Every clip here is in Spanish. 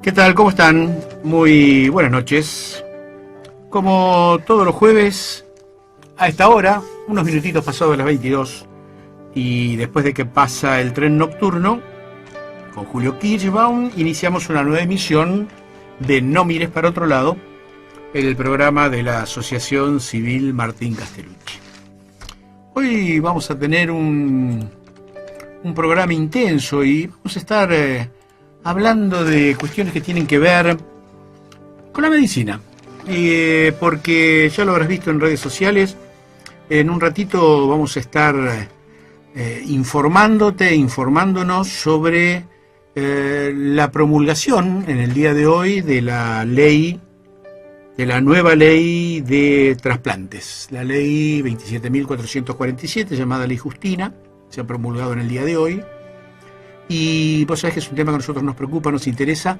¿Qué tal? ¿Cómo están? Muy buenas noches. Como todos los jueves, a esta hora, unos minutitos pasados las 22, y después de que pasa el tren nocturno, con Julio Kirchbaum, iniciamos una nueva emisión de No Mires para Otro Lado, el programa de la Asociación Civil Martín Castellucci. Hoy vamos a tener un programa intenso y vamos a estar hablando de cuestiones que tienen que ver con la medicina. Porque ya lo habrás visto en redes sociales, en un ratito vamos a estar informándonos sobre la promulgación en el día de hoy de la nueva ley de trasplantes, la ley 27.447, llamada Ley Justina, se ha promulgado en el día de hoy, y vos sabés que es un tema que a nosotros nos preocupa, nos interesa,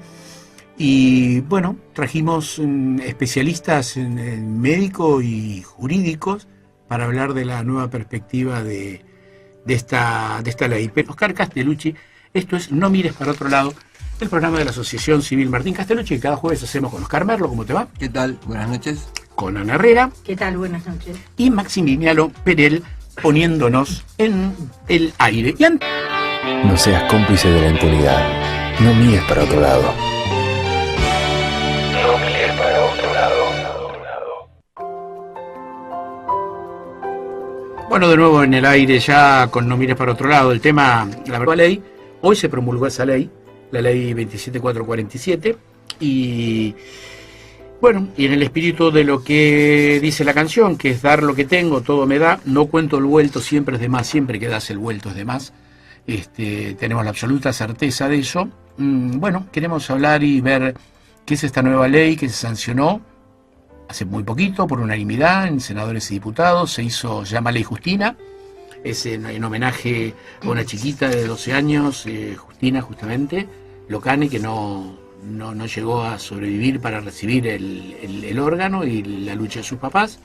y bueno, trajimos especialistas en médicos y jurídicos para hablar de la nueva perspectiva de esta ley. Pero Oscar Castellucci, esto es No Mires para Otro Lado, el programa de la Asociación Civil Martín Castellucci, que cada jueves hacemos con Oscar Merlo. ¿Cómo te va? ¿Qué tal? Buenas noches. Con Ana Herrera. ¿Qué tal? Buenas noches. Y Maximiliano Perel, poniéndonos en el aire. No seas cómplice de la impunidad. No mires para otro lado. No mires para otro lado. Bueno, de nuevo en el aire ya con No Mires para Otro Lado. El tema, la nueva ley, hoy se promulgó esa ley, la ley 27.447, y bueno, y en el espíritu de lo que dice la canción, que es dar lo que tengo, todo me da, no cuento el vuelto, siempre es de más, siempre que das el vuelto es de más. Tenemos la absoluta certeza de eso. Bueno, queremos hablar y ver qué es esta nueva ley que se sancionó hace muy poquito por unanimidad en senadores y diputados. Se llama Ley Justina, es en homenaje a una chiquita de 12 años, Justina justamente, Locane, que no llegó a sobrevivir para recibir el órgano, y la lucha de sus papás,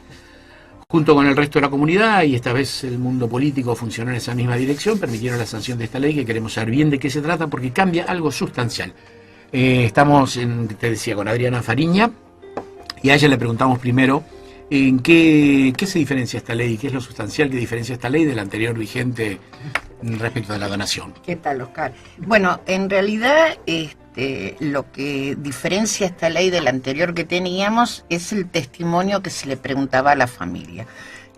junto con el resto de la comunidad, y esta vez el mundo político funcionó en esa misma dirección, permitieron la sanción de esta ley, que queremos saber bien de qué se trata, porque cambia algo sustancial. Estamos, te decía, con Adriana Fariña, y a ella le preguntamos primero en qué se diferencia esta ley, qué es lo sustancial que diferencia esta ley de la anterior vigente respecto de la donación. ¿Qué tal, Oscar? Bueno, en realidad lo que diferencia esta ley de la anterior que teníamos es el testimonio que se le preguntaba a la familia.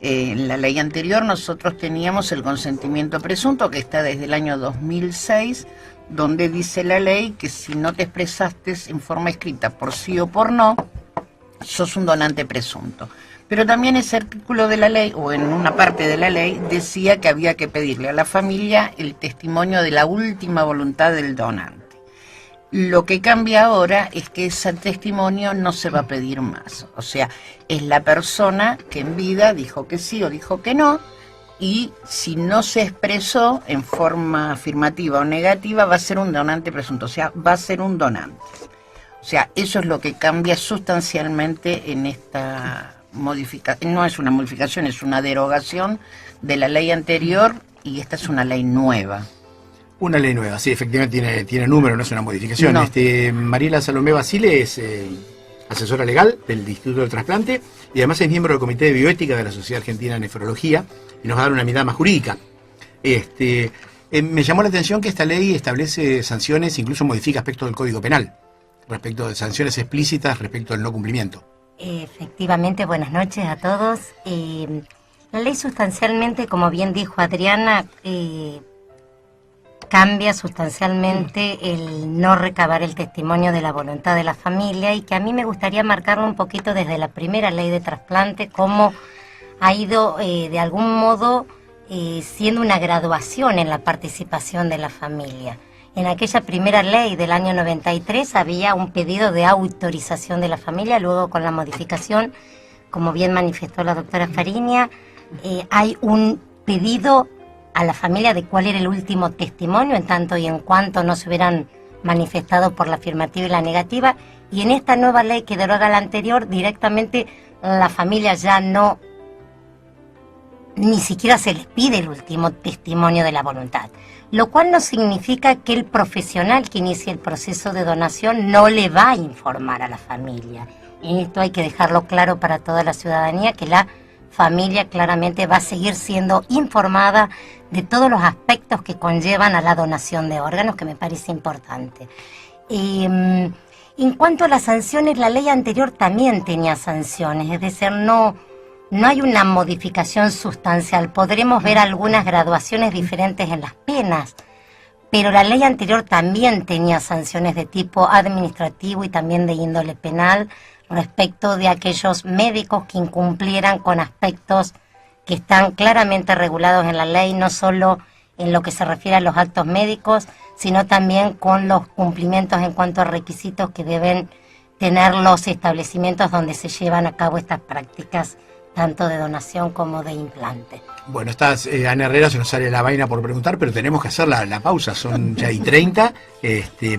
En la ley anterior nosotros teníamos el consentimiento presunto, que está desde el año 2006, donde dice la ley que si no te expresaste en forma escrita por sí o por no, sos un donante presunto. Pero también ese artículo de la ley, o en una parte de la ley, decía que había que pedirle a la familia el testimonio de la última voluntad del donante. Lo que cambia ahora es que ese testimonio no se va a pedir más. O sea, es la persona que en vida dijo que sí o dijo que no, y si no se expresó en forma afirmativa o negativa, va a ser un donante presunto, o sea, va a ser un donante. O sea, eso es lo que cambia sustancialmente en esta modificación. No es una modificación, es una derogación de la ley anterior, y esta es una ley nueva. Una ley nueva, sí, efectivamente tiene número, no es una modificación. No. Mariela Salomé Basile es asesora legal del Instituto del Trasplante, y además es miembro del Comité de Bioética de la Sociedad Argentina de Nefrología, y nos va a dar una mirada más jurídica. Me llamó la atención que esta ley establece sanciones, incluso modifica aspectos del Código Penal, respecto de sanciones explícitas respecto al no cumplimiento. Efectivamente, buenas noches a todos. La ley sustancialmente, como bien dijo Adriana, cambia sustancialmente el no recabar el testimonio de la voluntad de la familia, y que a mí me gustaría marcarlo un poquito desde la primera ley de trasplante, cómo ha ido de algún modo siendo una graduación en la participación de la familia. En aquella primera ley del año 93 había un pedido de autorización de la familia, luego con la modificación, como bien manifestó la doctora Fariña, hay un pedido a la familia de cuál era el último testimonio, en tanto y en cuanto no se hubieran manifestado por la afirmativa y la negativa, y en esta nueva ley que deroga la anterior, directamente la familia ya no ni siquiera se les pide el último testimonio de la voluntad, lo cual no significa que el profesional que inicie el proceso de donación no le va a informar a la familia. Y esto hay que dejarlo claro para toda la ciudadanía, que la familia claramente va a seguir siendo informada de todos los aspectos que conllevan a la donación de órganos, que me parece importante. En cuanto a las sanciones, la ley anterior también tenía sanciones, es decir, no hay una modificación sustancial. Podremos ver algunas graduaciones diferentes en las penas, pero la ley anterior también tenía sanciones de tipo administrativo y también de índole penal respecto de aquellos médicos que incumplieran con aspectos que están claramente regulados en la ley, no solo en lo que se refiere a los actos médicos, sino también con los cumplimientos en cuanto a requisitos que deben tener los establecimientos donde se llevan a cabo estas prácticas, tanto de donación como de implante. Bueno, Ana Herrera, se nos sale la vaina por preguntar, pero tenemos que hacer la pausa, son ya y 30.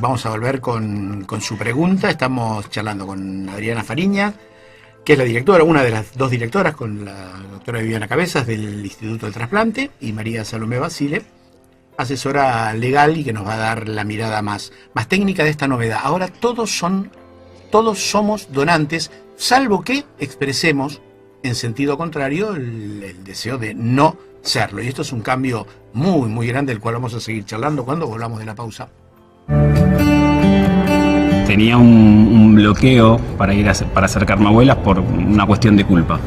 Vamos a volver con su pregunta. Estamos charlando con Adriana Fariña, que es la directora, una de las dos directoras, con la doctora Viviana Cabezas del Instituto del Trasplante, y María Salomé Basile, asesora legal y que nos va a dar la mirada más técnica de esta novedad. Ahora todos somos donantes, salvo que expresemos en sentido contrario el deseo de no serlo. Y esto es un cambio muy, muy grande, del cual vamos a seguir charlando cuando volvamos de la pausa. Tenía un bloqueo para acercarme a abuelas por una cuestión de culpa.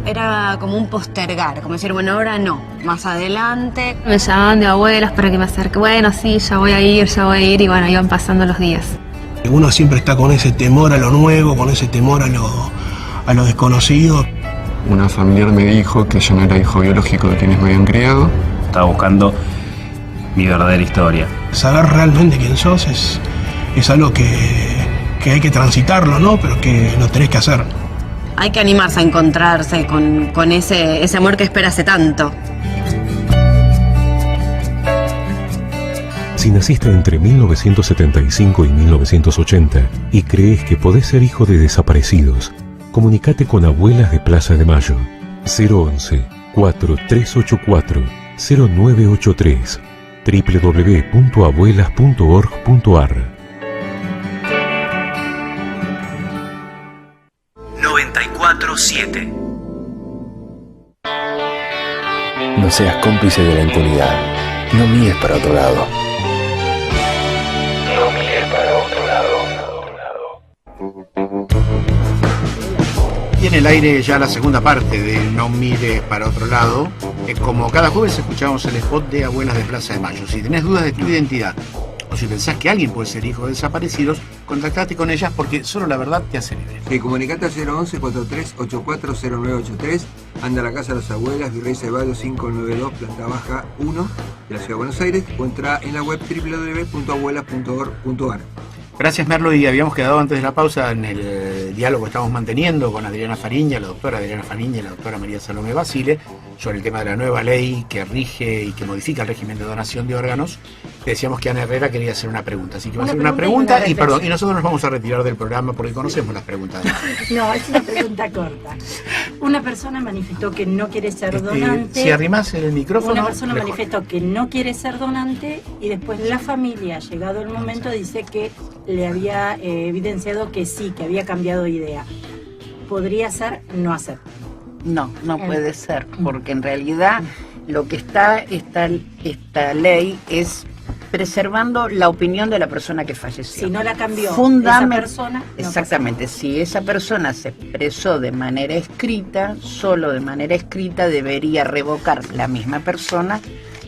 Era como un postergar, como decir, bueno, ahora no, más adelante. Me llamaban de abuelas para que me acerque, bueno, sí, ya voy a ir, y bueno, iban pasando los días. Uno siempre está con ese temor a lo nuevo, con ese temor a lo desconocido. Una familiar me dijo que yo no era hijo biológico de quienes me habían criado. Estaba buscando mi verdadera historia. Saber realmente quién sos es algo que hay que transitarlo, ¿no? Pero que lo tenés que hacer. Hay que animarse a encontrarse con ese amor que espera hace tanto. Si naciste entre 1975 y 1980 y crees que podés ser hijo de desaparecidos, comunicate con Abuelas de Plaza de Mayo. 011-4384-0983 www.abuelas.org.ar 94.7 No seas cómplice de la impunidad. No mires para otro lado. No mires para otro lado. Y en el aire ya la segunda parte de No mires para otro lado. Como cada jueves escuchamos el spot de Abuelas de Plaza de Mayo. Si tenés dudas de tu identidad o si pensás que alguien puede ser hijo de desaparecidos, contactate con ellas porque solo la verdad te hace libre. Sí, comunicate al 011-4384-0983. Anda a la Casa de las Abuelas, Virrey Ceballos 592, planta baja 1 de la Ciudad de Buenos Aires, o entra en la web www.abuelas.org.ar. Gracias, Merlo, y habíamos quedado antes de la pausa en el diálogo que estamos manteniendo con Adriana Fariña, la doctora Adriana Fariña y la doctora María Salomé Basile, sobre el tema de la nueva ley que rige y que modifica el régimen de donación de órganos. Te decíamos que Ana Herrera quería hacer una pregunta, así que va a hacer una pregunta y nosotros nos vamos a retirar del programa porque conocemos las preguntas. No, es una pregunta corta. Una persona manifestó que no quiere ser donante. Si arrimás el micrófono. Una persona mejor. manifestó que no quiere ser donante y después la familia, llegado el momento, dice que le había evidenciado que sí, que había cambiado de idea. ¿Podría ser no aceptar? No puede ser, porque en realidad lo que está esta ley es preservando la opinión de la persona que falleció. Si no la cambió esa persona... Exactamente, si esa persona se expresó de manera escrita, solo de manera escrita debería revocar la misma persona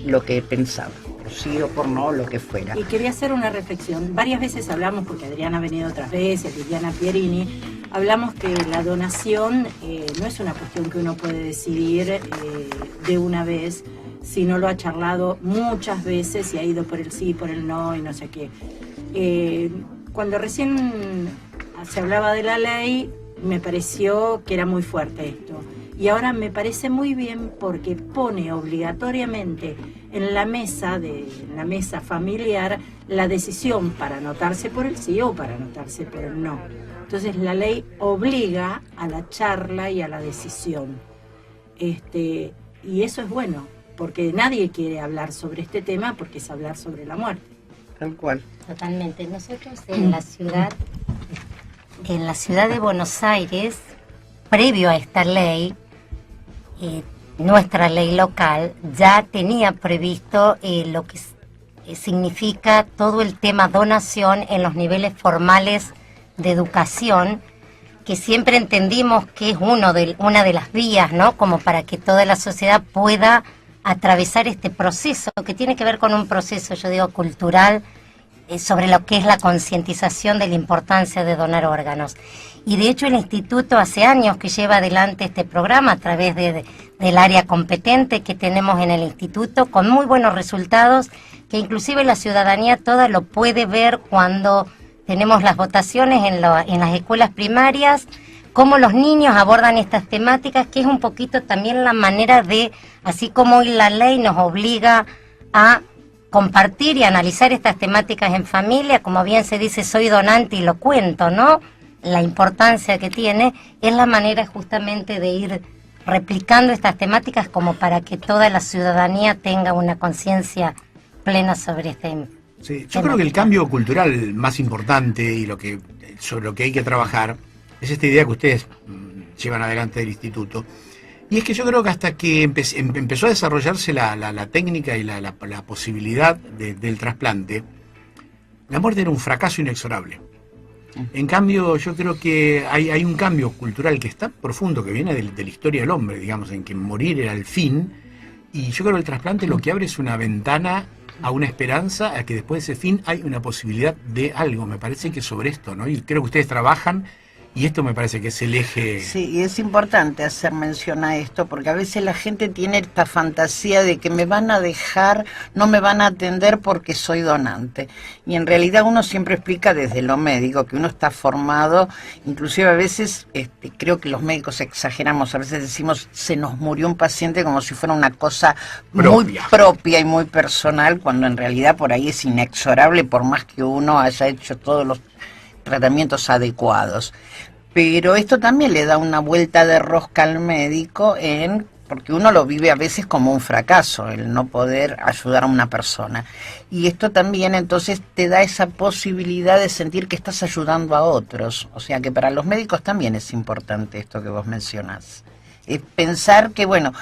lo que pensaba, por sí o por no, lo que fuera. Y quería hacer una reflexión. Varias veces hablamos, porque Adriana ha venido otras veces, Liliana Pierini, hablamos que la donación no es una cuestión que uno puede decidir de una vez, si no lo ha charlado muchas veces y ha ido por el sí, por el no y no sé qué. Cuando recién se hablaba de la ley, me pareció que era muy fuerte esto. Y ahora me parece muy bien porque pone obligatoriamente en la mesa familiar la decisión para anotarse por el sí o para anotarse por el no. Entonces la ley obliga a la charla y a la decisión. y eso es bueno, porque nadie quiere hablar sobre este tema porque es hablar sobre la muerte. Tal cual. Totalmente. Nosotros en la ciudad de Buenos Aires, previo a esta ley, nuestra ley local ya tenía previsto lo que significa todo el tema donación en los niveles formales de educación, que siempre entendimos que es una de las vías, ¿no? Como para que toda la sociedad pueda atravesar este proceso, que tiene que ver con un proceso, yo digo, cultural, sobre lo que es la concientización de la importancia de donar órganos. Y de hecho el instituto hace años que lleva adelante este programa a través del área competente que tenemos en el instituto, con muy buenos resultados, que inclusive la ciudadanía toda lo puede ver cuando tenemos las votaciones en las escuelas primarias, cómo los niños abordan estas temáticas, que es un poquito también la manera de, así como hoy la ley nos obliga a compartir y analizar estas temáticas en familia, como bien se dice, soy donante y lo cuento, ¿no? La importancia que tiene es la manera justamente de ir replicando estas temáticas como para que toda la ciudadanía tenga una conciencia plena sobre este Sí, yo creo que el cambio cultural más importante y sobre lo que hay que trabajar es esta idea que ustedes llevan adelante del instituto. Y es que yo creo que hasta que empezó a desarrollarse la técnica y la posibilidad del trasplante, la muerte era un fracaso inexorable. En cambio, yo creo que hay un cambio cultural que es tan profundo, que viene de la historia del hombre, digamos, en que morir era el fin, y yo creo que el trasplante lo que abre es una ventana a una esperanza, a que después de ese fin hay una posibilidad de algo. Me parece que sobre esto, ¿no? Y creo que ustedes trabajan, y esto me parece que es el eje. Sí, y es importante hacer mención a esto, porque a veces la gente tiene esta fantasía de que me van a dejar, no me van a atender porque soy donante. Y en realidad uno siempre explica desde lo médico, que uno está formado, inclusive a veces, creo que los médicos exageramos, a veces decimos, se nos murió un paciente como si fuera una cosa muy propia y muy personal, cuando en realidad por ahí es inexorable, por más que uno haya hecho todos los tratamientos adecuados. Pero esto también le da una vuelta de rosca al médico, porque uno lo vive a veces como un fracaso, el no poder ayudar a una persona. Y esto también entonces te da esa posibilidad de sentir que estás ayudando a otros. O sea que para los médicos también es importante esto que vos mencionás. Es pensar que, bueno,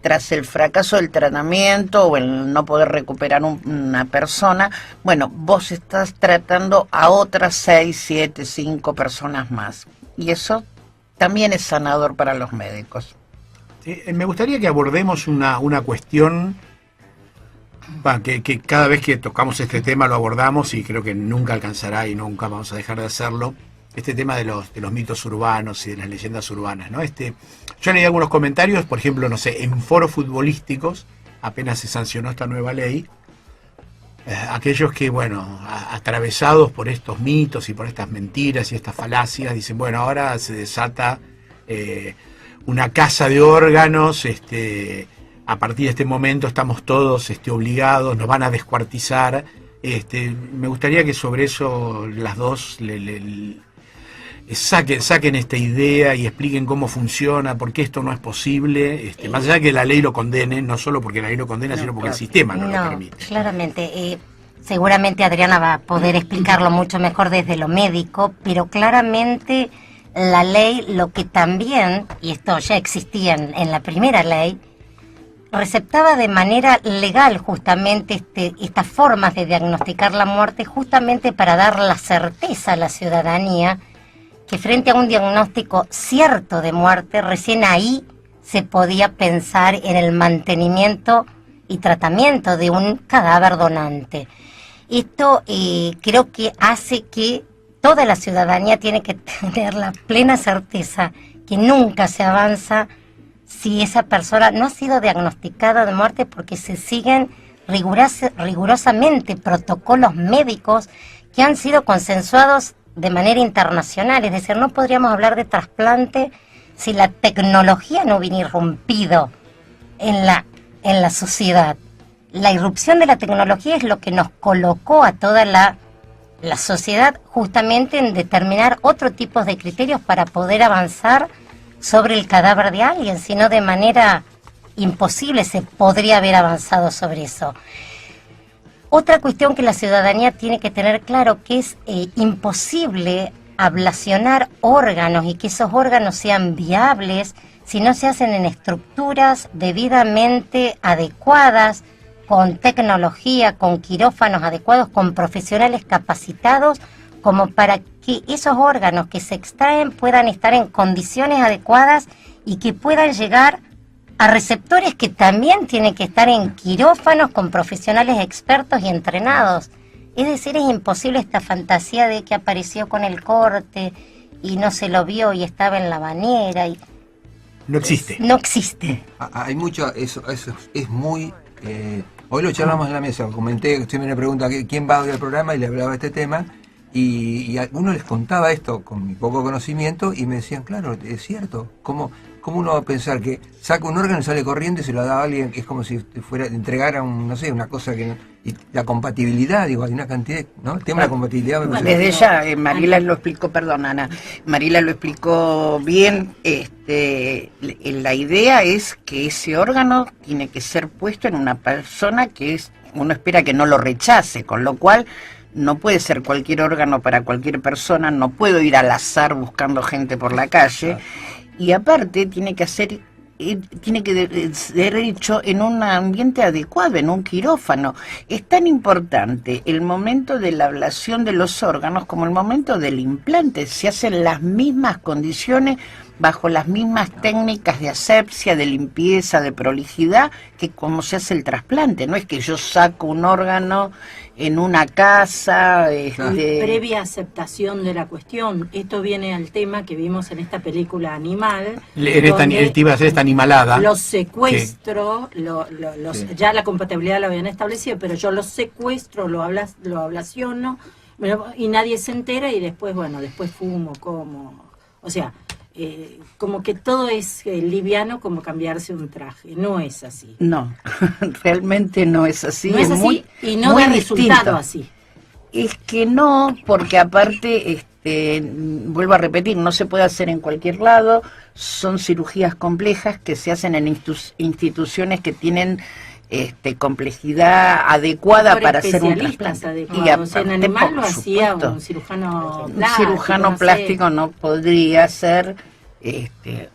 tras el fracaso del tratamiento o el no poder recuperar una persona, bueno, vos estás tratando a otras 6, 7, 5 personas más. Y eso también es sanador para los médicos. Sí, me gustaría que abordemos una cuestión que cada vez que tocamos este tema lo abordamos y creo que nunca alcanzará y nunca vamos a dejar de hacerlo. Este tema de los mitos urbanos y de las leyendas urbanas, ¿no? Yo leí algunos comentarios, por ejemplo, no sé, en foros futbolísticos, apenas se sancionó esta nueva ley, aquellos que, bueno, atravesados por estos mitos y por estas mentiras y estas falacias, dicen, bueno, ahora se desata una casa de órganos, a partir de este momento estamos todos obligados, nos van a descuartizar. Me gustaría que sobre eso las dos saquen esta idea y expliquen cómo funciona, por qué esto no es posible, más allá de que la ley lo condene, no solo porque la ley lo condena, sino porque el sistema no lo permite. Claramente, seguramente Adriana va a poder explicarlo mucho mejor desde lo médico, pero claramente la ley, lo que también, y esto ya existía en la primera ley, receptaba de manera legal justamente estas formas de diagnosticar la muerte, justamente para dar la certeza a la ciudadanía que frente a un diagnóstico cierto de muerte, recién ahí se podía pensar en el mantenimiento y tratamiento de un cadáver donante. Esto creo que hace que toda la ciudadanía tiene que tener la plena certeza que nunca se avanza si esa persona no ha sido diagnosticada de muerte, porque se siguen rigurosamente protocolos médicos que han sido consensuados de manera internacional. Es decir, no podríamos hablar de trasplante si la tecnología no hubiera irrumpido en la sociedad. La irrupción de la tecnología es lo que nos colocó a toda la sociedad justamente en determinar otro tipo de criterios para poder avanzar sobre el cadáver de alguien, sino de manera imposible, se podría haber avanzado sobre eso. Otra cuestión que la ciudadanía tiene que tener claro, que es imposible ablacionar órganos y que esos órganos sean viables si no se hacen en estructuras debidamente adecuadas, con tecnología, con quirófanos adecuados, con profesionales capacitados, como para que esos órganos que se extraen puedan estar en condiciones adecuadas y que puedan llegar a receptores que también tienen que estar en quirófanos con profesionales expertos y entrenados. Es decir, es imposible esta fantasía de que apareció con el corte y no se lo vio y estaba en la bañera. Y no existe. No existe. Hay mucho, eso es muy... hoy lo charlamos en la mesa, comenté, usted me pregunta quién va a oír el programa y le hablaba de este tema, y a uno les contaba esto con mi poco conocimiento y me decían, claro, es cierto, ¿cómo uno va a pensar que saca un órgano y sale corriendo y se lo da a alguien? Es como si fuera entregara una cosa que no, y la compatibilidad, digo, hay una cantidad, ¿no? El tema de la compatibilidad me parece. Desde ya, Marila lo explicó, perdón, Ana, Marila lo explicó bien. La idea es que ese órgano tiene que ser puesto en una persona que uno espera que no lo rechace, con lo cual no puede ser cualquier órgano para cualquier persona, no puedo ir al azar buscando gente por la calle. Y aparte tiene que ser hecho en un ambiente adecuado, en un quirófano. Es tan importante el momento de la ablación de los órganos como el momento del implante. Se hacen las mismas condiciones, bajo las mismas técnicas de asepsia, de limpieza, de prolijidad, que como se hace el trasplante. No es que yo saco un órgano en una casa... Previa aceptación de la cuestión. Esto viene al tema que vimos en esta película Animal. Él te iba a hacer esta animalada. Los secuestro, ya la compatibilidad la habían establecido, pero yo los secuestro, lo ablaciono, y nadie se entera, y después fumo, como... O sea... como que todo es liviano como cambiarse un traje. No es así. No, realmente no es así. No es así muy, y no muy da distinto. resultado así. Es que no, porque aparte, vuelvo a repetir, no se puede hacer en cualquier lado. Son cirugías complejas que se hacen en instituciones que tienen complejidad adecuada para hacer un trasplante. Y en Animal lo hacía un cirujano plástico. Un cirujano plástico no podría hacer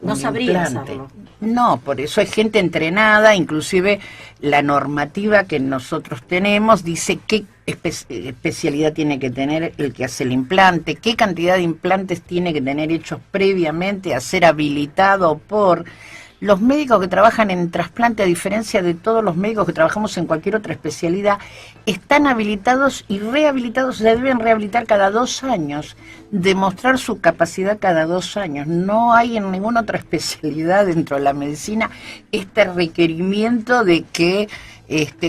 no sabría hacerlo. No, por eso hay gente entrenada, inclusive la normativa que nosotros tenemos dice qué especialidad tiene que tener el que hace el implante, qué cantidad de implantes tiene que tener hechos previamente a ser habilitado por... Los médicos que trabajan en trasplante, a diferencia de todos los médicos que trabajamos en cualquier otra especialidad, están habilitados y rehabilitados, se deben rehabilitar cada 2 años, demostrar su capacidad cada 2 años. No hay en ninguna otra especialidad dentro de la medicina este requerimiento de que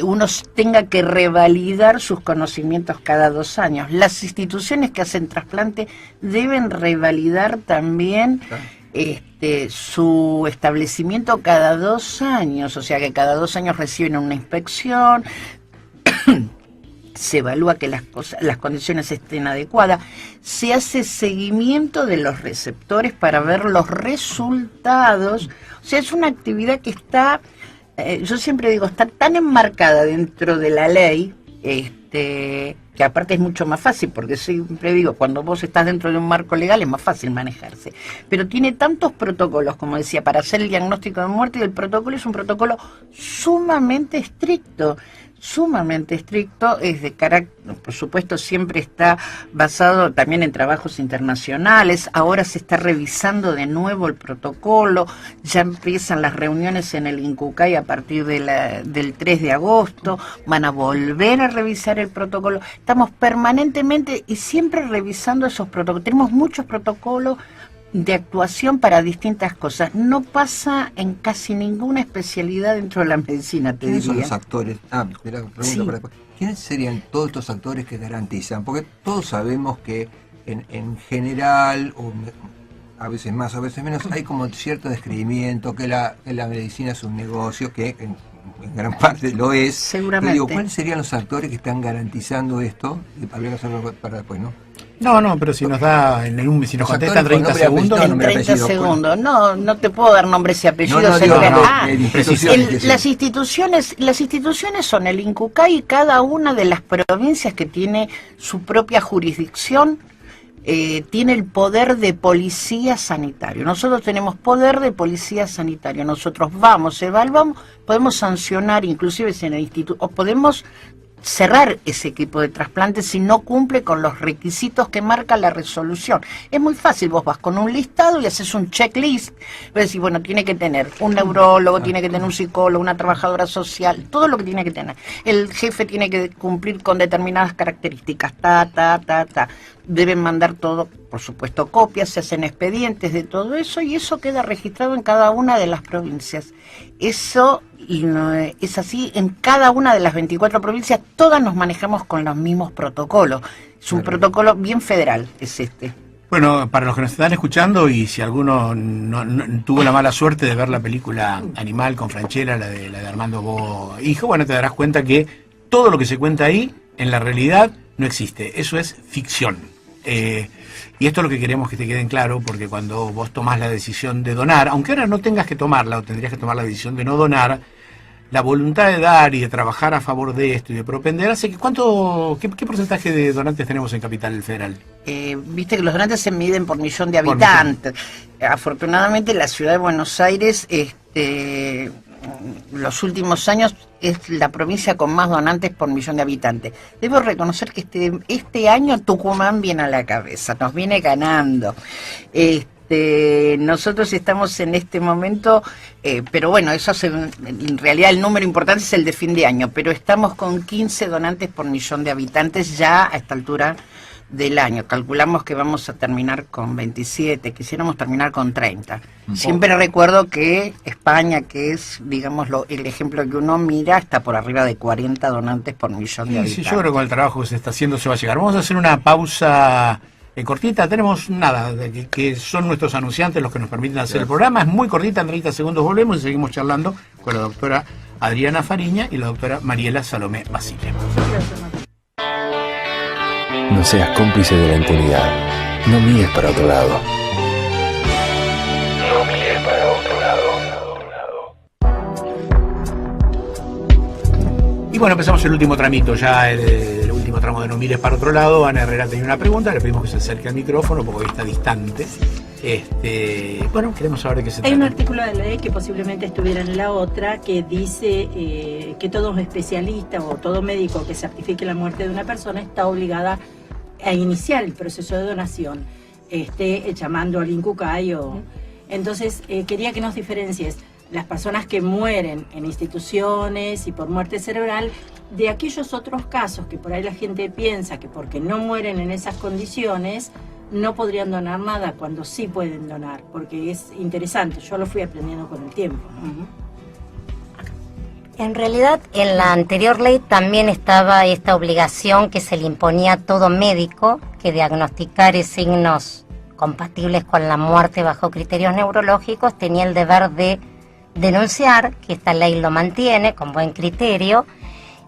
uno tenga que revalidar sus conocimientos cada 2 años. Las instituciones que hacen trasplante deben revalidar también su establecimiento cada 2 años, o sea que cada 2 años reciben una inspección, se evalúa que las condiciones estén adecuadas, se hace seguimiento de los receptores para ver los resultados. O sea, es una actividad que está, yo siempre digo, está tan enmarcada dentro de la ley, que aparte es mucho más fácil, porque siempre digo, cuando vos estás dentro de un marco legal es más fácil manejarse, pero tiene tantos protocolos, como decía, para hacer el diagnóstico de muerte, y el protocolo es un protocolo sumamente estricto, es de carácter, por supuesto siempre está basado también en trabajos internacionales. Ahora se está revisando de nuevo el protocolo, ya empiezan las reuniones en el INCUCAI a partir del 3 de agosto, van a volver a revisar el protocolo. Estamos permanentemente y siempre revisando esos protocolos, tenemos muchos protocolos de actuación para distintas cosas. No pasa en casi ninguna especialidad dentro de la medicina, te diría. ¿Quiénes son los actores? ¿Quiénes serían todos estos actores que garantizan? Porque todos sabemos que en general, o a veces más, a veces menos, hay como cierto descreimiento, que la medicina es un negocio, que en gran parte lo es. Seguramente. Pero digo, ¿cuáles serían los actores que están garantizando esto? Habría que hacerlo para después, ¿no? No, pero si nos da, si nos contesta en 30 segundos. En 30 segundos. No te puedo dar nombres y apellidos. Las instituciones son el INCUCAI y cada una de las provincias que tiene su propia jurisdicción tiene el poder de policía sanitario. Nosotros tenemos poder de policía sanitario. Nosotros vamos, evaluamos, podemos sancionar inclusive si en el instituto, o podemos cerrar ese equipo de trasplantes si no cumple con los requisitos que marca la resolución. Es muy fácil, vos vas con un listado y haces un checklist, vas a decir, bueno, tiene que tener un neurólogo, tiene que tener un psicólogo, una trabajadora social, todo lo que tiene que tener. El jefe tiene que cumplir con determinadas características, deben mandar todo, por supuesto, copias, se hacen expedientes de todo eso y eso queda registrado en cada una de las provincias. Eso es así en cada una de las 24 provincias, todas nos manejamos con los mismos protocolos. Es un protocolo bien federal, es este. Bueno, para los que nos están escuchando y si alguno no tuvo la mala suerte de ver la película Animal con Franchella, la de Armando Bo hijo, bueno, te darás cuenta que todo lo que se cuenta ahí, en la realidad, no existe. Eso es ficción. Y esto es lo que queremos que te quede en claro, porque cuando vos tomás la decisión de donar, aunque ahora no tengas que tomarla o tendrías que tomar la decisión de no donar, la voluntad de dar y de trabajar a favor de esto y de propender hace que ¿qué porcentaje de donantes tenemos en Capital Federal? Viste que los donantes se miden por millón de habitantes. Afortunadamente la ciudad de Buenos Aires, los últimos años es la provincia con más donantes por millón de habitantes. Debo reconocer que este año Tucumán viene a la cabeza, nos viene ganando. Nosotros estamos en este momento, pero bueno, en realidad el número importante es el de fin de año, pero estamos con 15 donantes por millón de habitantes ya a esta altura del año. Calculamos que vamos a terminar con 27, quisiéramos terminar con 30. Siempre recuerdo que España, que es, digamos, el ejemplo que uno mira, está por arriba de 40 donantes por millón de habitantes. Sí, yo creo que con el trabajo que se está haciendo se va a llegar. Vamos a hacer una pausa cortita, tenemos nada, que son nuestros anunciantes los que nos permiten hacer el programa, es muy cortita, en 30 segundos volvemos y seguimos charlando con la doctora Adriana Fariña y la doctora Mariela Salomé Basile. No seas cómplice de la impunidad, no mires para otro lado. No mires para otro lado. Y bueno, empezamos el último tramito, ya el último tramo de No mires para otro lado. Ana Herrera tenía una pregunta, le pedimos que se acerque al micrófono porque está distante. Bueno, queremos saber de qué se trata. Hay un artículo de la ley que posiblemente estuviera en la otra que dice que todo especialista o todo médico que certifique la muerte de una persona está obligada a iniciar el proceso de donación, llamando al INCUCAI Entonces, quería que nos diferencies las personas que mueren en instituciones y por muerte cerebral de aquellos otros casos que por ahí la gente piensa que porque no mueren en esas condiciones no podrían donar nada, cuando sí pueden donar, porque es interesante, yo lo fui aprendiendo con el tiempo, ¿no? En realidad, en la anterior ley también estaba esta obligación que se le imponía a todo médico que diagnosticara signos compatibles con la muerte bajo criterios neurológicos tenía el deber de denunciar, que esta ley lo mantiene con buen criterio,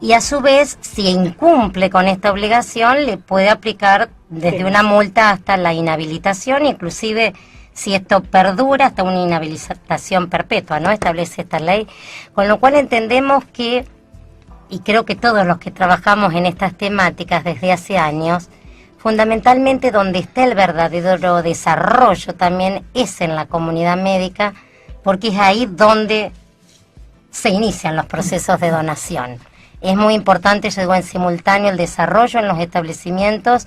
y a su vez, si incumple con esta obligación, le puede aplicar desde una multa hasta la inhabilitación, inclusive si esto perdura hasta una inhabilitación perpetua, ¿no? Establece esta ley, con lo cual entendemos que, y creo que todos los que trabajamos en estas temáticas desde hace años, fundamentalmente donde está el verdadero desarrollo también es en la comunidad médica, porque es ahí donde se inician los procesos de donación. Es muy importante, yo digo, en simultáneo el desarrollo en los establecimientos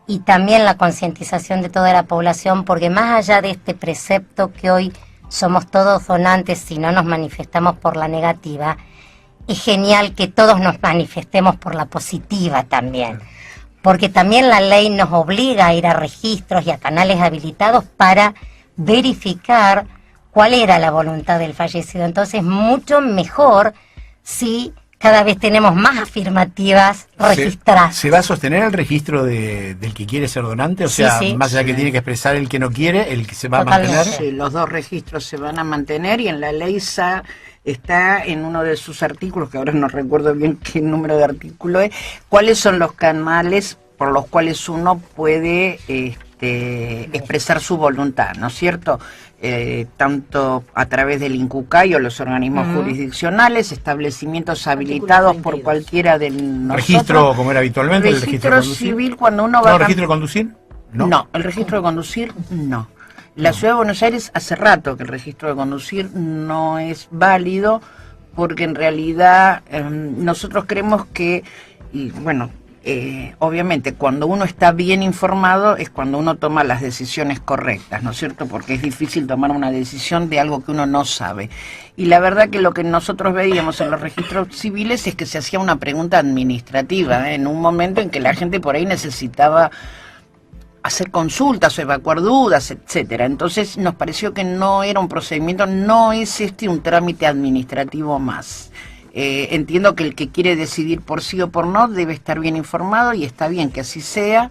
y también la concientización de toda la población, porque más allá de este precepto que hoy somos todos donantes si no nos manifestamos por la negativa, es genial que todos nos manifestemos por la positiva también, porque también la ley nos obliga a ir a registros y a canales habilitados para verificar cuál era la voluntad del fallecido. Entonces, mucho mejor si cada vez tenemos más afirmativas registradas. ¿Se va a sostener el registro del que quiere ser donante? O sea, sí, más allá que tiene que expresar el que no quiere, el que se va a mantener. Sí, los dos registros se van a mantener y en la ley está en uno de sus artículos, que ahora no recuerdo bien qué número de artículo es, cuáles son los canales por los cuales uno puede expresar su voluntad, ¿no es cierto? Tanto a través del INCUCAI o los organismos jurisdiccionales, establecimientos habilitados por cualquiera de nosotros. ¿Registro como era habitualmente? ¿El registro civil cuando uno va ¿No, registro de conducir? No, el registro de conducir no. La Ciudad de Buenos Aires hace rato que el registro de conducir no es válido, porque en realidad nosotros creemos que, y bueno, obviamente cuando uno está bien informado es cuando uno toma las decisiones correctas, ¿no es cierto? Porque es difícil tomar una decisión de algo que uno no sabe. Y la verdad que lo que nosotros veíamos en los registros civiles es que se hacía una pregunta administrativa, en un momento en que la gente por ahí necesitaba hacer consultas o evacuar dudas, etcétera. Entonces nos pareció que no era un procedimiento, no es un trámite administrativo más. Entiendo que el que quiere decidir por sí o por no debe estar bien informado, y está bien que así sea,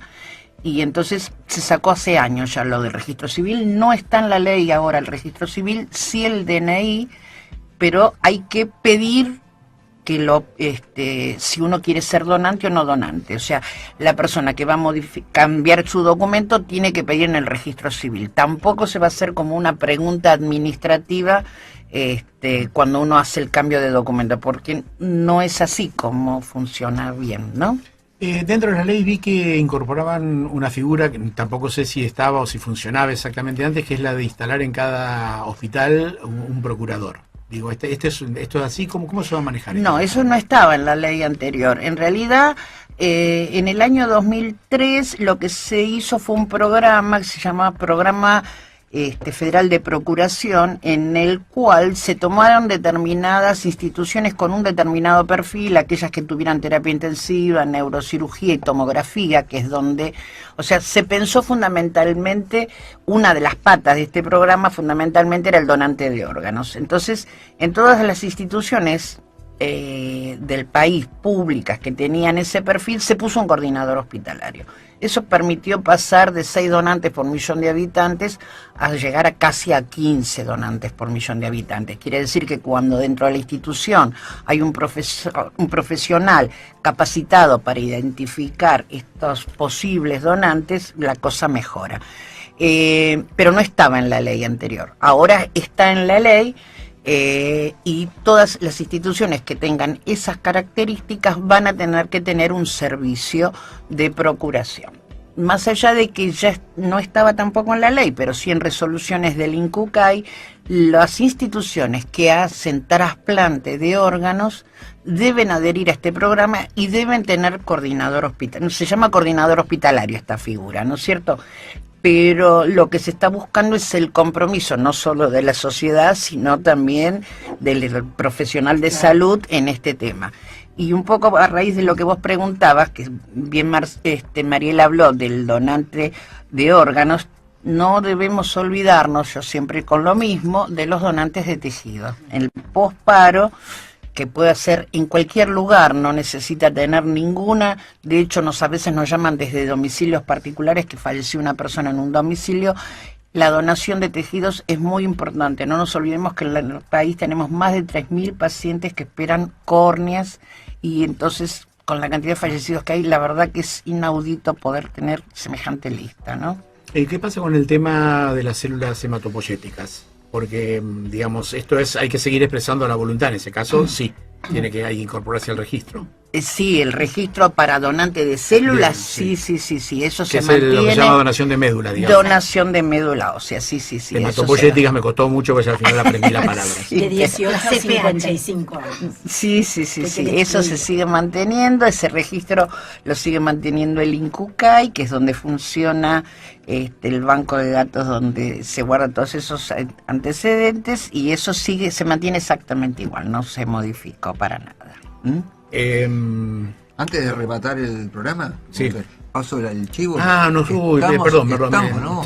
y entonces se sacó hace años ya lo del registro civil. No está en la ley ahora el registro civil, sí el DNI, pero hay que pedir que si uno quiere ser donante o no donante. O sea, la persona que va a cambiar su documento tiene que pedir en el registro civil. Tampoco se va a hacer como una pregunta administrativa cuando uno hace el cambio de documento, porque no es así como funciona bien, ¿no? Dentro de la ley vi que incorporaban una figura que tampoco sé si estaba o si funcionaba exactamente antes, que es la de instalar en cada hospital un procurador. Digo, esto es así, ¿cómo se va a manejar? No, eso no estaba en la ley anterior. En realidad, en el año 2003 lo que se hizo fue un programa que se llamaba Programa Federal de Procuración, en el cual se tomaron determinadas instituciones con un determinado perfil, aquellas que tuvieran terapia intensiva, neurocirugía y tomografía, que es donde, o sea, se pensó fundamentalmente, una de las patas de este programa fundamentalmente era el donante de órganos. Entonces, en todas las instituciones del país, públicas, que tenían ese perfil, se puso un coordinador hospitalario. Eso permitió pasar de 6 donantes por millón de habitantes a llegar a casi a 15 donantes por millón de habitantes. Quiere decir que cuando dentro de la institución hay un profesional capacitado para identificar estos posibles donantes, la cosa mejora. Pero no estaba en la ley anterior. Ahora está en la ley. Y todas las instituciones que tengan esas características van a tener que tener un servicio de procuración. Más allá de que ya no estaba tampoco en la ley, pero sí en resoluciones del INCUCAI, las instituciones que hacen trasplante de órganos deben adherir a este programa y deben tener coordinador hospitalario. Se llama coordinador hospitalario esta figura, ¿no es cierto? Pero lo que se está buscando es el compromiso no solo de la sociedad, sino también del profesional de salud en este tema. Y un poco a raíz de lo que vos preguntabas, que bien Mariela habló del donante de órganos, no debemos olvidarnos, yo siempre con lo mismo, de los donantes de tejidos. El posparo, que puede ser en cualquier lugar, no necesita tener ninguna, de hecho a veces nos llaman desde domicilios particulares que falleció una persona en un domicilio. La donación de tejidos es muy importante, no nos olvidemos que en el país tenemos más de 3.000 pacientes que esperan córneas, y entonces con la cantidad de fallecidos que hay, la verdad que es inaudito poder tener semejante lista, ¿no? ¿Qué pasa con el tema de las células hematopoyéticas? Porque, digamos, hay que seguir expresando la voluntad en ese caso, sí, hay que incorporarse al registro. Sí, el registro para donante de células, sí, eso se mantiene. Es lo que se llama donación de médula, digamos. Donación de médula ósea, sí. Hematopoyéticas me costó mucho, porque al final aprendí la palabra. De 18 a 55 años. Sí, eso se sigue manteniendo, ese registro lo sigue manteniendo el INCUCAI, que es donde funciona el banco de datos donde se guardan todos esos antecedentes, y eso se mantiene exactamente igual, no se modificó para nada. Antes de rematar el programa, sí, paso el chivo. Perdón,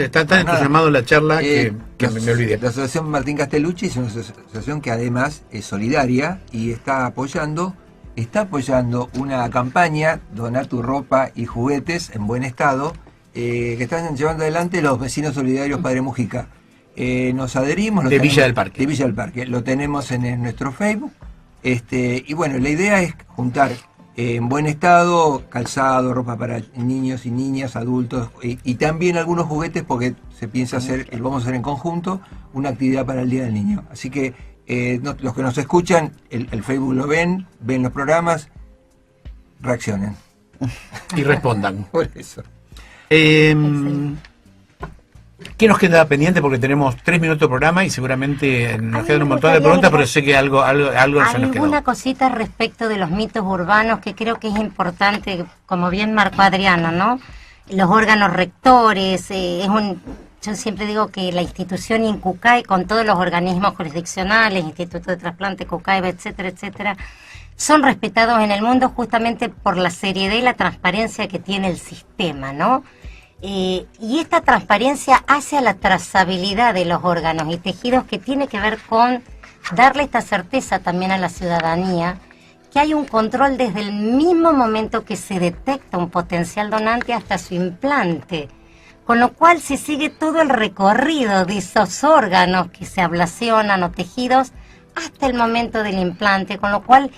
está tan entusiasmado en la charla que me olvidé. La Asociación Martín Castellucci es una asociación que además es solidaria y está apoyando una campaña, Donar tu ropa y juguetes en buen estado, que están llevando adelante los vecinos solidarios Padre Mujica. Nos adherimos. De Villa del Parque. Lo tenemos en nuestro Facebook. Y bueno, la idea es juntar en buen estado, calzado, ropa para niños y niñas, adultos, y también algunos juguetes, porque se piensa hacer, vamos a hacer en conjunto, una actividad para el Día del Niño. Así que los que nos escuchan, el Facebook lo ven los programas, reaccionen. Y respondan. Por eso. ¿Qué nos queda pendiente? Porque tenemos 3 minutos de programa y seguramente nos Ay, quedan un me montón de gustaría preguntas, agregar- pero sé que algo se nos quedó. Alguna cosita respecto de los mitos urbanos que creo que es importante, como bien marcó Adriana, ¿no? Los órganos rectores, yo siempre digo que la institución INCUCAI, con todos los organismos jurisdiccionales, Instituto de Trasplante, CUCAI, etcétera, etcétera, son respetados en el mundo justamente por la seriedad y la transparencia que tiene el sistema, ¿no? Y esta transparencia hace a la trazabilidad de los órganos y tejidos, que tiene que ver con darle esta certeza también a la ciudadanía que hay un control desde el mismo momento que se detecta un potencial donante hasta su implante, con lo cual se sigue todo el recorrido de esos órganos que se ablacionan o tejidos hasta el momento del implante, con lo cual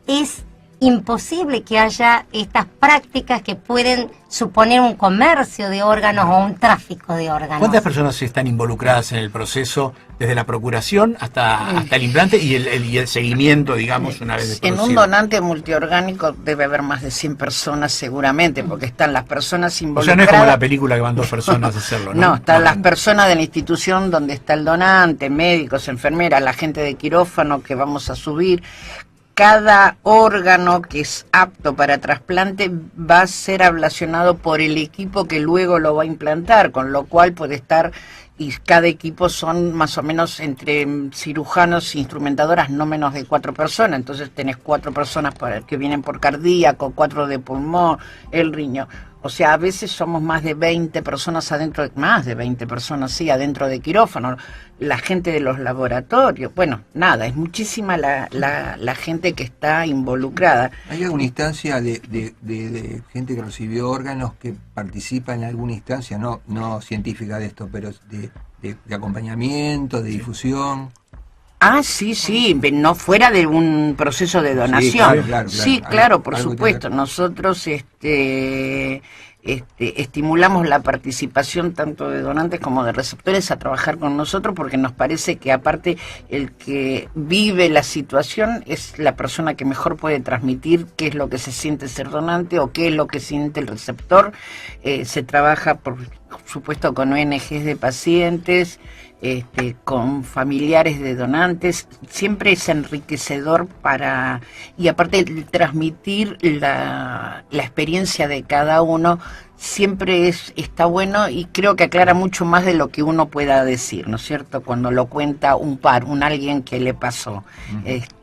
es imposible que haya estas prácticas que pueden suponer un comercio de órganos o un tráfico de órganos. ¿Cuántas personas están involucradas en el proceso, desde la procuración hasta el implante y el seguimiento, digamos, una vez de En un producido? donante multiorgánico debe haber más de 100 personas seguramente, porque están las personas O sea, involucradas. no es como la película que van 2 personas a hacerlo, ¿no? No, están las personas de la institución donde está el donante, médicos, enfermeras, la gente de quirófano que vamos a subir. Cada órgano que es apto para trasplante va a ser ablacionado por el equipo que luego lo va a implantar, con lo cual puede estar, y cada equipo son más o menos entre cirujanos e instrumentadoras no menos de 4 personas, entonces tenés 4 personas que vienen por cardíaco, 4 de pulmón, el riñón. O sea, a veces somos más de 20 personas adentro, más de 20 personas, sí, adentro de quirófano, la gente de los laboratorios, bueno, nada, es muchísima la gente que está involucrada. ¿Hay alguna instancia de gente que recibió órganos que participa en alguna instancia, no científica de esto, pero de acompañamiento, de difusión? Ah, sí, no fuera de un proceso de donación. Claro. Sí, claro, por Algo supuesto. Nosotros estimulamos la participación tanto de donantes como de receptores a trabajar con nosotros, porque nos parece que aparte el que vive la situación es la persona que mejor puede transmitir qué es lo que se siente ser donante o qué es lo que siente el receptor. Se trabaja, por supuesto, con ONGs de pacientes, con familiares de donantes. Siempre es enriquecedor y aparte de transmitir la experiencia de cada uno, siempre está bueno, y creo que aclara mucho más de lo que uno pueda decir, ¿no es cierto? Cuando lo cuenta alguien que le pasó.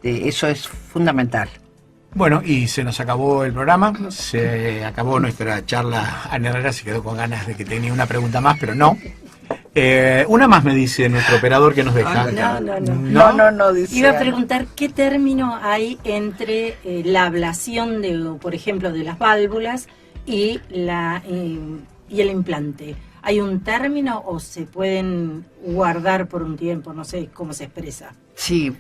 Eso es fundamental. Bueno, y se nos acabó el programa, se acabó nuestra charla. Ana Herrera se quedó con ganas de que tenía una pregunta más, pero no. Una más, me dice nuestro operador, que nos deja. No, dice. Iba a preguntar qué término hay entre la ablación por ejemplo, de las válvulas y el implante. ¿Hay un término o se pueden guardar por un tiempo? No sé cómo se expresa. Sí,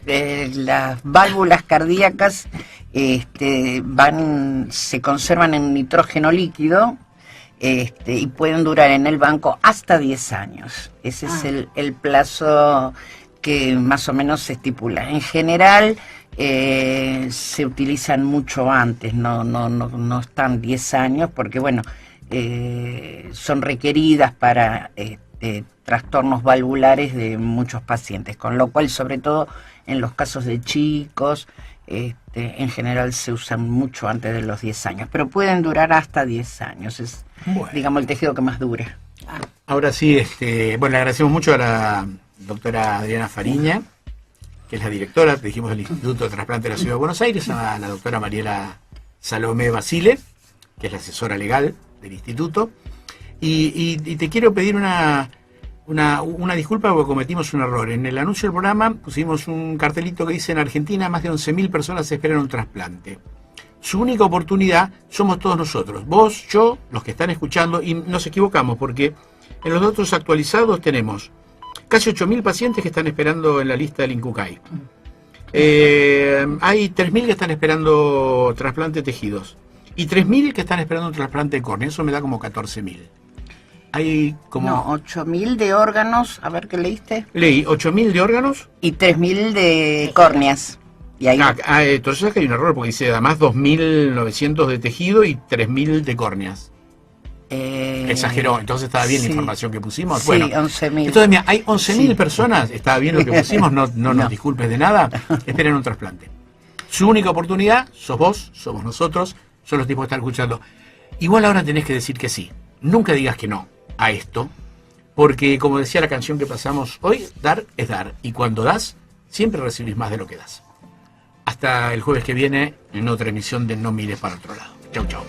las válvulas cardíacas se conservan en nitrógeno líquido y pueden durar en el banco hasta 10 años. Ese es el plazo que más o menos se estipula. En general se utilizan mucho antes, no están 10 años, porque bueno, son requeridas para trastornos valvulares de muchos pacientes, con lo cual, sobre todo en los casos de chicos, en general se usan mucho antes de los 10 años, pero pueden durar hasta 10 años, es, digamos, el tejido que más dura. Ahora sí, bueno, le agradecemos mucho a la doctora Adriana Fariña, que es la directora, te dijimos, del Instituto de Trasplante de la Ciudad de Buenos Aires, a la doctora Mariela Salomé Basile, que es la asesora legal del instituto, y te quiero pedir una disculpa porque cometimos un error. En el anuncio del programa pusimos un cartelito que dice: en Argentina más de 11.000 personas esperan un trasplante. Su única oportunidad somos todos nosotros, vos, yo, los que están escuchando, y nos equivocamos porque en los datos actualizados tenemos casi 8.000 pacientes que están esperando en la lista del INCUCAI. Hay 3.000 que están esperando trasplante de tejidos y 3.000 que están esperando un trasplante de córnea. Eso me da como 14.000. Hay como... No, 8.000 de órganos, a ver qué leíste. Leí 8.000 de órganos. Y 3.000 de córneas. Y ahí... Entonces es que hay un error, porque dice además 2.900 de tejido y 3.000 de córneas. Exageró, entonces estaba bien la información que pusimos. Sí, bueno, 11.000. Entonces, mira, hay 11.000 personas, estaba bien lo que pusimos, no nos disculpes de nada, esperen un trasplante. Su única oportunidad, sos vos, somos nosotros, son los tipos que están escuchando. Igual ahora tenés que decir que sí, nunca digas que no a esto, porque como decía la canción que pasamos hoy, dar es dar, y cuando das, siempre recibís más de lo que das. Hasta el jueves que viene, en otra emisión de No Mires para Otro Lado. Chau, chau.